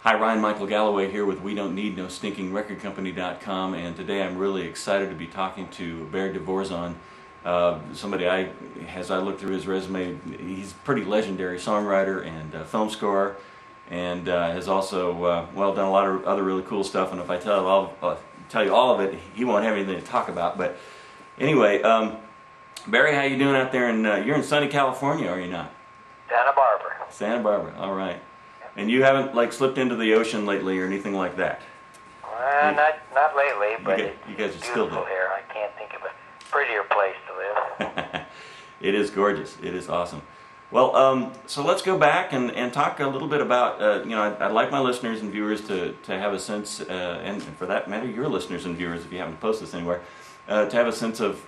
Hi, Ryan Michael Galloway here with WeDon'tNeedNoStinkingRecordCompany.com, and today I'm really excited to be talking to Barry DeVorzon, somebody as I look through his resume, he's a pretty legendary songwriter and film scorer, and has also done a lot of other really cool stuff. And if I tell you all of it, he won't have anything to talk about. But anyway, Barry, how you doing out there? And you're in sunny California, are you not? Santa Barbara. Santa Barbara. All right. And you haven't slipped into the ocean lately or anything like that? Well, not lately, but you guys are still beautiful here. I can't think of a prettier place to live. It is gorgeous. It is awesome. Well, so let's go back and talk a little bit about, I'd like my listeners and viewers to have a sense, and for that matter, your listeners and viewers, if you haven't posted this anywhere, to have a sense of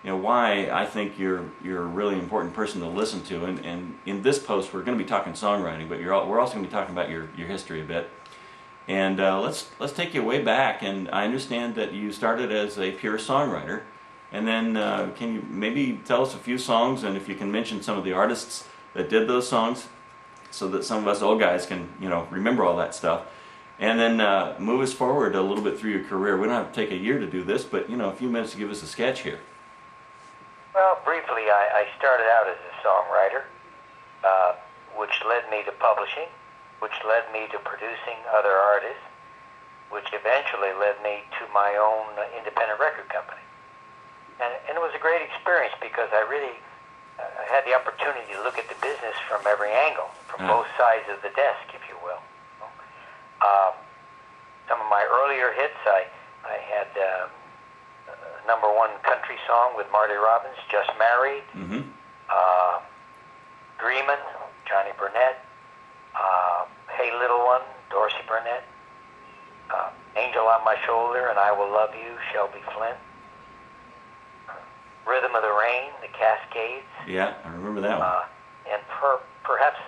why I think you're a really important person to listen to. And in this post, we're going to be talking songwriting, but we're also going to be talking about your history a bit. And let's take you way back. And I understand that you started as a pure songwriter. And then can you maybe tell us a few songs, and if you can mention some of the artists that did those songs, so that some of us old guys can remember all that stuff. And then move us forward a little bit through your career. We don't have to take a year to do this, but a few minutes to give us a sketch here. Well, briefly, I started out as a songwriter, which led me to publishing, which led me to producing other artists, which eventually led me to my own independent record company. And it was a great experience because I really had the opportunity to look at the business from every angle, from both sides of the desk, if you will. Some of my earlier hits, I had #1 country song with Marty Robbins, Just Married, Dreamin', Johnny Burnett, Hey Little One, Dorsey Burnett, Angel on My Shoulder, and I Will Love You, Shelby Flynn, Rhythm of the Rain, The Cascades. Yeah, I remember that one. And perhaps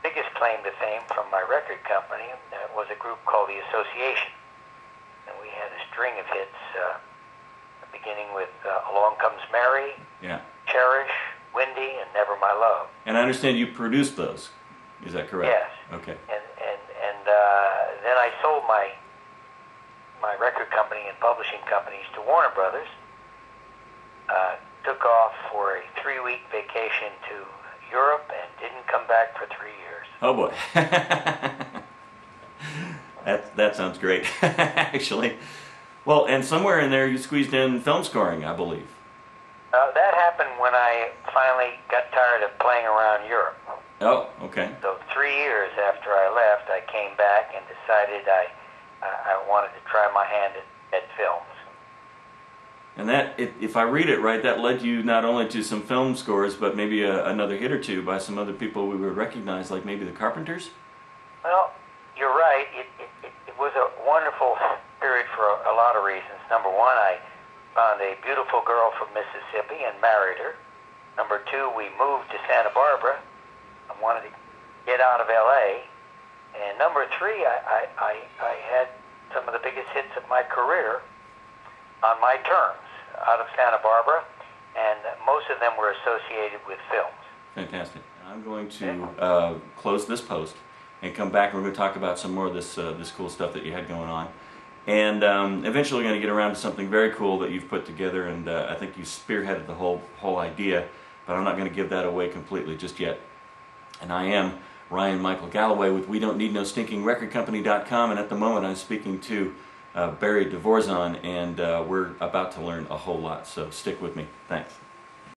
biggest claim to fame from my record company was a group called The Association. And we had a string of hits, beginning with Along Comes Mary, yeah, Cherish, Windy, and Never My Love. And I understand you produced those. Is that correct? Yes. Okay. And then I sold my record company and publishing companies to Warner Brothers. Took off for a 3-week vacation to Europe and didn't come back for 3 years. Oh boy. That sounds great, actually. Well, and somewhere in there you squeezed in film scoring, I believe. That happened when I finally got tired of playing around Europe. Oh, okay. So 3 years after I left, I came back and decided I wanted to try my hand at films. And that, if I read it right, that led you not only to some film scores, but maybe another hit or two by some other people we would recognize, like maybe the Carpenters? Well, you're right. It was a wonderful period for a lot of reasons. #1, I found a beautiful girl from Mississippi and married her. #2, we moved to Santa Barbara. I wanted to get out of L.A. And #3, I had some of the biggest hits of my career on my terms out of Santa Barbara, and most of them were associated with films. Fantastic. I'm going to close this post and come back, and we're going to talk about some more of this cool stuff that you had going on. And eventually we're going to get around to something very cool that you've put together, and I think you spearheaded the whole idea, but I'm not going to give that away completely just yet. And I am Ryan Michael Galloway with WeDon'tNeedNoStinkingRecordCompany.com, and at the moment I'm speaking to Barry DeVorzon, and we're about to learn a whole lot, so stick with me. Thanks.